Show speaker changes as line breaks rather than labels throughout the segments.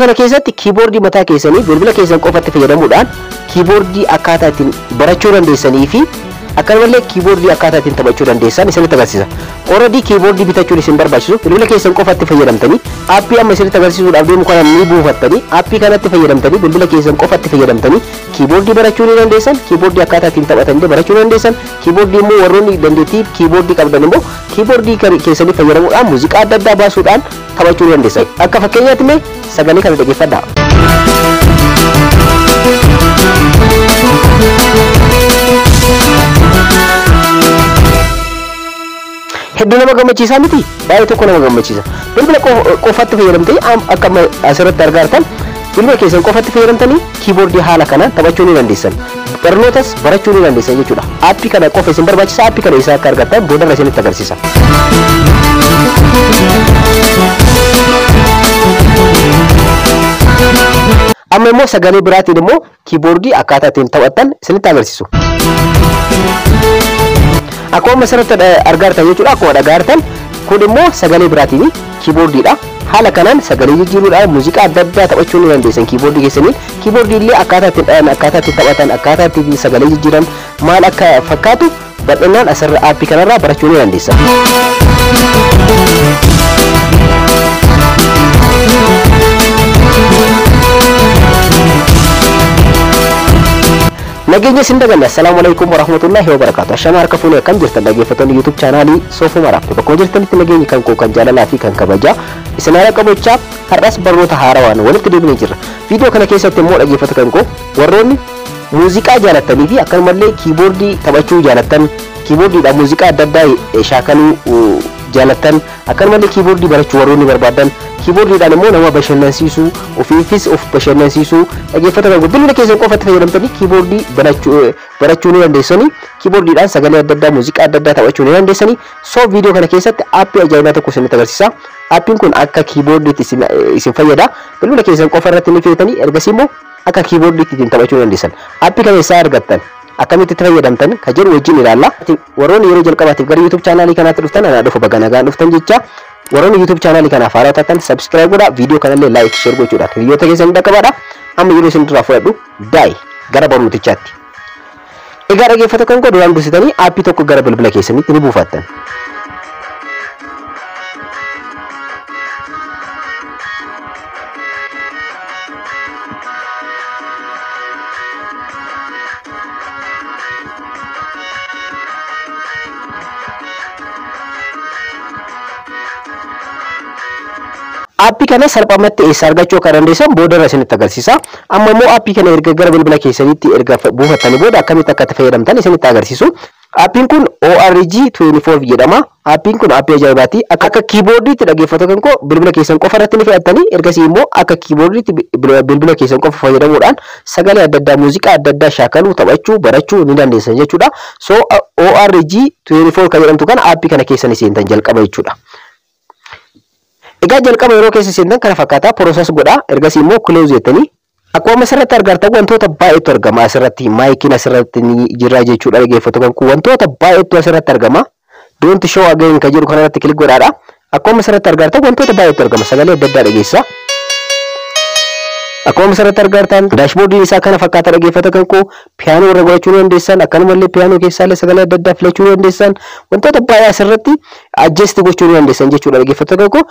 kana keessatti keyboardii mataa keessanii bilbila keessan qofatti fayyadamuudhaan keyboardii akkaataa ittiin barachuu dandeessanii fi akkanumallee keyboardii akkaataa ittiin taphachuu dandeessan isinitti agarsiisa. Already keyboardii bitachuun isin barbaachisu bilbila keessan qofatti fayyadamtanii aappii amma isinitti agarsiisuudhaaf deemu kana ni buufattanii aappii kanatti fayyadamtanii bilbila keessan qofatti fayyadamtanii keyboardii barachuu ni dandeessan, keyboardii akkaataa ittiin taphatan barachuu ni dandeessan, keyboardii immoo warroonni dandeettii keyboardii qabdan immoo keyboardii keessanii fayyadamuudhaan muuziqaa adda addaa baasuudhaan taphachuu ni dandeessan. Akka fakkeenyaatti mee sagalee kana dhaggeeffadhaa. Hedduu nama gammachiisa miti? Baay'ee tokko nama gammachiisa. Bilbila qofatti fayyadamtanii akka asirratti argartan bilbila keessan qofatti fayyadamtanii keyboardii haala kanaan taphachuu ni dandeessan. Barnootas barachuu ni dandeessan jechuudha. Aappii kana qofa isin barbaachisa. Aappii kana isa akka argattan boodarra isinitti agarsiisa. Amma immoo sagalee biraatiin immoo keyboardii akkaataa ittiin taphattan isinitti agarsiisu. Akkuma asirratti argartan jechuudha. Akkuma dhagartan kun immoo sagalee biraatiin keyboardiidha. Haala kanaan sagalee jijjiiruudhaan muuziqaa adda addaa taphachuu ni dandeessan keyboardii keessanii. Keyboardii illee akkaataa ittiin dhahan, akkaataa ittiin taphatan, akkaataa ittiin sagalee jijjiiran maal akka fakkaatu bal'inaan asirra aappii kanarraa barachuu ni dandeessan. Nageenya isin daganne. Assalamu alaikum warahmatullahi wabarakatuh. Ashama harka fuunee akkam jirtan dhaggeeffattoonni YouTube chaanaalii Soofuma Raabte. Bakka jirtanitti nageenyi kan koo kan jaalalaa fi kan kabajaa isin haala qabachaa har'as barnoota haarawaan walitti deebinee jirra. Viidiyoo kana keessatti immoo dhaggeeffattoota kan koo warroonni muuziqaa jaalatanii fi akkanumallee keyboardii taphachuu jaalatan, keyboardiidhaan muuziqaa adda addaa shaakaluu jaalatan, akkanumallee keyboardii barachuu warroonni barbaadan, keyboardiidhaan immoo nama bashannansiisuu, ofiifis of bashannansiisuu dhaggeeffattoota kan bilbila keessan qofatti fayyadamtanii keyboardii barachuu ni dandeessanii, keyboardiidhaan sagalee adda addaa muuziqaa adda addaa taphachuu ni dandeessanii. So viidiyoo kana keessatti aappii ajaa'ibaa tokko isinitti agarsiisa. Aappiin kun akka keyboardiitti isin fayyada. Bilbila keessan qofa irratti ni feetanii ergasii immoo akka keyboardiitti ittiin taphachuu dandeessan. Aappii kana eessaa argattan? Akkamitti itti fayyadamtan kan jedhu wajjin ilaalla. Warroonni yeroo jalqabaatiif gara YouTube chaanaalii kanaatti dhuftan anaa dhufu baga nagaan dhuftan jecha. Warroonni YouTube chaanaalii kanaaf haaraa taatan subscribe godhaa, viidiyoo kanallee like share gochuudhaan hiriyoota keessan dhaqqabadhaa. Amma yeroo isin irraa fudhadhu daa'ii gara barnootichaatti. Egaa dhaggeeffattoota kan duraan dursitanii aappii tokko gara bilbila keessanitti ni buufattan. Aappii kana salphaamatti eessa argachuu akka dandeessan boodarra isinitti agarsiisa. Amma immoo aappii kana erga gara bilbila keessanitti erga buufattanii booda akkamitti akka itti fayyadamtan isinitti agarsiisu. Aappiin kun ORG24 jedhama. Aappiin kun aappii ajaa'ibaati. Akka keyboardiitti dhaggeeffattoota kan koo bilbila keessan qofa irratti ni fe'attanii ergasii immoo akka keyboardiitti bilbila keessan qofa fayyadamuudhaan sagalee adda addaa, muuziqaa adda addaa shaakaluu, taphachuu, barachuu ni dandeessan jechuudha. So ORG24 kan jedhamtu kana aappii kana keessan seentan jalqaba jechuudha. Egaa jalqaba yeroo keessa seentan kana fakkaata process godhaa ergasii immoo close jettanii akkuma asirratti argartan wantoota baay'eetu argama. Asirratti maayikiin asirratti ni jira jechuudha. Dhaggeeffattoota kan koo wantoota baay'eetu asirratti argama. Don't show again kan jedhu kanarratti kilik godhaadha. Akkuma asirratti argartan wantoota baay'eetu argama. Sagalee adda addaa dhageessa. Akkuma asirratti argartan dashboardiin isaa kana fakkaata. Dhaggeeffattoota kan koo piyaanoo irra godhachuu ni dandeessan, akkanumallee piyaanoo keessaallee sagalee adda addaa filachuu ni dandeessan. Wantoota baay'ee asirratti adjust gochuu ni dandeessan jechuudha. Dhaggeeffattoota kan koo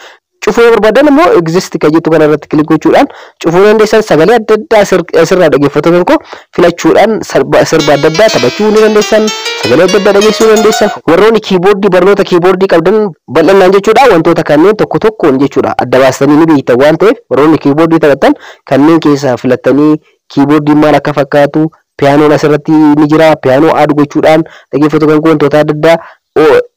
cufuu barbaadan immoo exist kan jettu kana irratti kilik gochuudhaan cufuu dandeessan. Sagalee adda addaa asirraa dhaggeeffattoota kan koo filachuudhaan sirba adda addaa taphachuu ni dandeessan. Sagalee adda addaa dhageessuu ni dandeessan. Warroonni keyboardii barnoota keyboardii qabdan bal'inaan jechuudha wantoota kanneen tokko tokkoon jechuudha adda baastanii ni beektan waan ta'eef warroonni keyboardii taphatan kanneen keessaa filattanii keyboardiin maal akka fakkaatu piyaanoon asirratti ni jira. Piyaanoo add gochuudhaan dhaggeeffattoota kan koo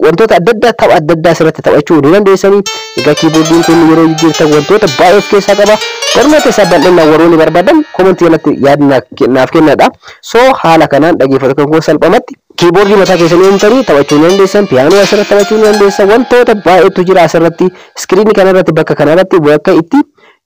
wantoota adda addaa tapha adda addaa asirratti taphachuu ni dandeessanii. Egaa keyboardiin kun yeroo jijjiirtan wantoota baay'ee of keessaa qaba. Barnoota isaa bal'inaan warroonni barbaadan komentii irratti yaada naaf kennadha. So haala kanaan dhaggeeffattoota kan koo salphumatti keyboardii mataa keessanii uumtanii taphachuu ni dandeessan. Piyaanoo asirratti taphachuu ni dandeessan. Wantoota baay'eetu jira asirratti. Iskiriinii kanarratti bakka kanarratti bakka itti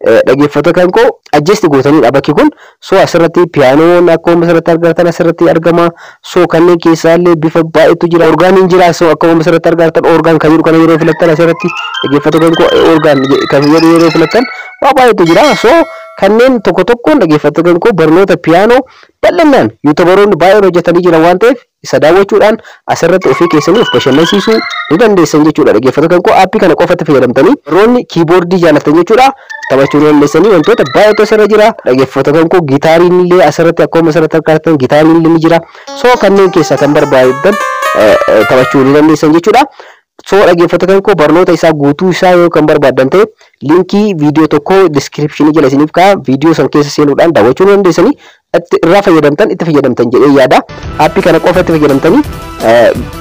dhaggeeffattoota kan koo adjust gootanii bakki kun so asirratti piyaanoon akkuma asirratti argatan asirratti argama so kanneen keessaallee bifa baay'eetu jira orgaaniin jira so akkuma asirratti argatan orgaan kan jiru kana yeroo filattan asirratti dhaggeeffattoota kan koo orgaan kan yeroo filattan baay'eetu jira so kanneen tokko tokkoon dhaggeeffattoota kan koo barnoota piyaanoo bal'inaan yuutuubaroonni baay'een hojjetanii jiran waan ta'eef isa daawwachuudhaan asirratti ofii keessanii of bashannansiisuu ni dandeessan jechuudha. Dhaggeeffattoota kan koo aappii kana qofatti fayyadamtanii warroonni kiiboordii jaalatan jechuudha taphachuu ni dandeessanii wantoota baay'eetu asirra jira. Dhaggeeffattoota kan koo gitaariin illee asirratti akkuma asirratti argatan gitaariin illee ni jira. So kanneen keessaa kan barbaadan taphachuu ni dandeessan jechuudha. So dhaggeeffattoota kan koo barnoota isaa guutuu isaa yoo kan barbaadan ta'e linkii viidiyoo tokko description jala isiniif kaa'aa viidiyoo san keessa seenuudhaan daawwachuu ni dandeessanii irraa fayyadamtan itti fayyadamtan jedhee yaada. Aappii kana qofatti fayyadamtanii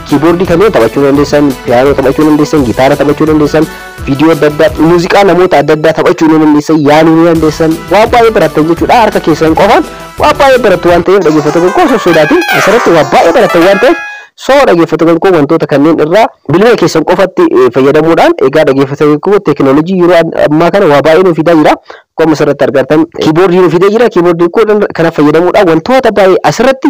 kiiboordii kanneen taphachuu dandeessan, piyaanoo taphachuu dandeessan, gitaara taphachuu dandeessan, viidiyoo adda addaa, muuziqaa namoota adda addaa taphachuu ni dandeessan, yaaluu ni dandeessan, waa baay'ee barattan jechuudha. Harka keessan qofaan waa baay'ee barattu waan ta'eef dhaggeeffattoota kan koo sodaatiin asirratti waa baay'ee barattan waan ta'eef so dhaggeeffattoota kan koo wantoota kanneen irraa bilbila keessan qofatti fayyadamuudhaan egaa dhaggeeffattoota kan koo teekinooloojii yeroo ammaa kana waa baay'ee nu fidaa jira. Akkuma asirratti argatan kiiboordii nu fidee jira. Kiiboordii kana fayyadamuudhaan wantoota baay'ee asirratti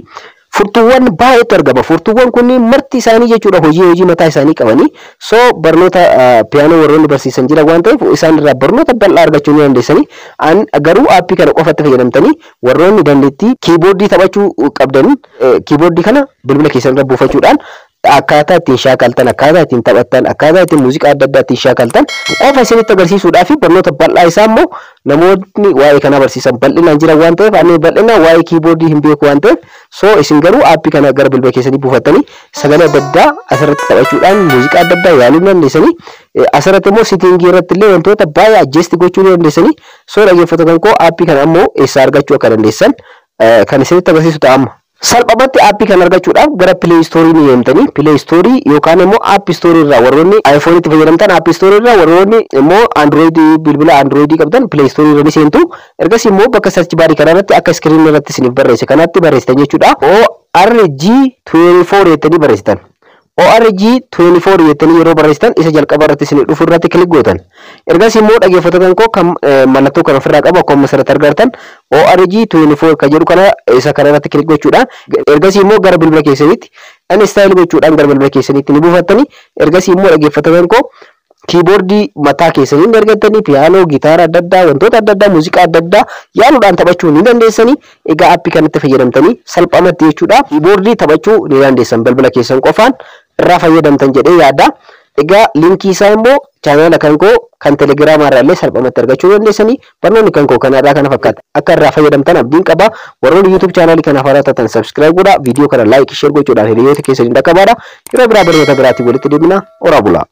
furtuuwwan baay'eetu argama. Furtuuwwan kunniin marti isaanii jechuudha hojii mataa isaanii qabanii so barnoota piyaanoo warroonni barsiisan jira waan ta'eef isaan irraa barnoota bal'aa argachuu ni dandeessanii. Garuu aappii kana qofatti fayyadamtanii warroonni dandeettii kiiboordii taphachuu qabdan kiiboordii kana bilbila keessan irra buufachuudhaan akkaataa ittiin shaakaltan, akkaataa ittiin taphattan, akkaataa ittiin muuziqaa adda addaa ittiin shaakaltan qofa isinitti agarsiisuudhaaf barnoota bal'aa isaa immoo namoonni waa'ee kana barsiisan bal'inaan jiran waan ta'eef ani bal'inaan waa'ee kiiboordii hin beeku waan ta'eef so isin garuu aappii kana gara bilbila keessanii buufattanii sagalee adda addaa asirratti taphachuudhaan muuziqaa adda addaa yaaluu ni dandeessanii. Asirratti immoo sitingii irratti illee wantoota baay'ee adjust gochuu ni dandeessanii. So dhaggeeffattoota kan koo aappii kana ammoo eessaa argachuu akka dandeessan kan isinitti agarsiisu ta'a amma. Salphumatti aappii kan argachuudhaaf gara Play Store ni deemtanii Play Store yookaan immoo App Store irraa warroonni iPhone itti fayyadamtan App Store irraa warroonni immoo Android bilbila Android qabdan Play Store irra ni seentu. Ergasii immoo bakka search bar kanarratti akka screen irratti isiniif barreesse kanatti barreessitan jechuudha. ORG24 jettanii barreessitan. ORG24 jettanii yeroo barreessitan isa jalqaba irratti isin dhufu irratti kilik gootan. Ergasii immoo dhaggeeffattoota kan koo kan mallattoo kana ofirraa qabu akkuma asirratti argartan ORG24 kan jedhu kana isa kana irratti kilik gochuudhaan ergasii immoo gara bilbila keessaniitti install gochuudhaan gara bilbila keessaniitti ni buufattanii. Ergasii immoo dhaggeeffattoota kan koo kiiboordii mataa keessanii ni argattanii piyaanoo, gitaara adda addaa, wantoota adda addaa, muuziqaa adda addaa yaaluudhaan taphachuu ni dandeessanii. Egaa aappii kanatti fayyadamtanii salphumatti jechuudha kiiboordii taphachuu ni dandeessan bilbila keessan qofaan irraa fayyadamtan jedhee yaada. Egaa linkii isaa immoo chaanaala kan koo kan telegiraamaa irraa illee salphumatti argachuu dandeessanii. Barnoonni kan koo kanarraa kana fakkaata. Akka irraa fayyadamtan abdiin qaba. Warroonni YouTube chaanaalii kanaaf haaraa taatan subscribe godhaa. Viidiyoo kana like share gochuudhaan hiriyoota keessanii dhaqqabaadha. Yeroo biraa barnoota biraatiin walitti deebina. Oraa bulaa.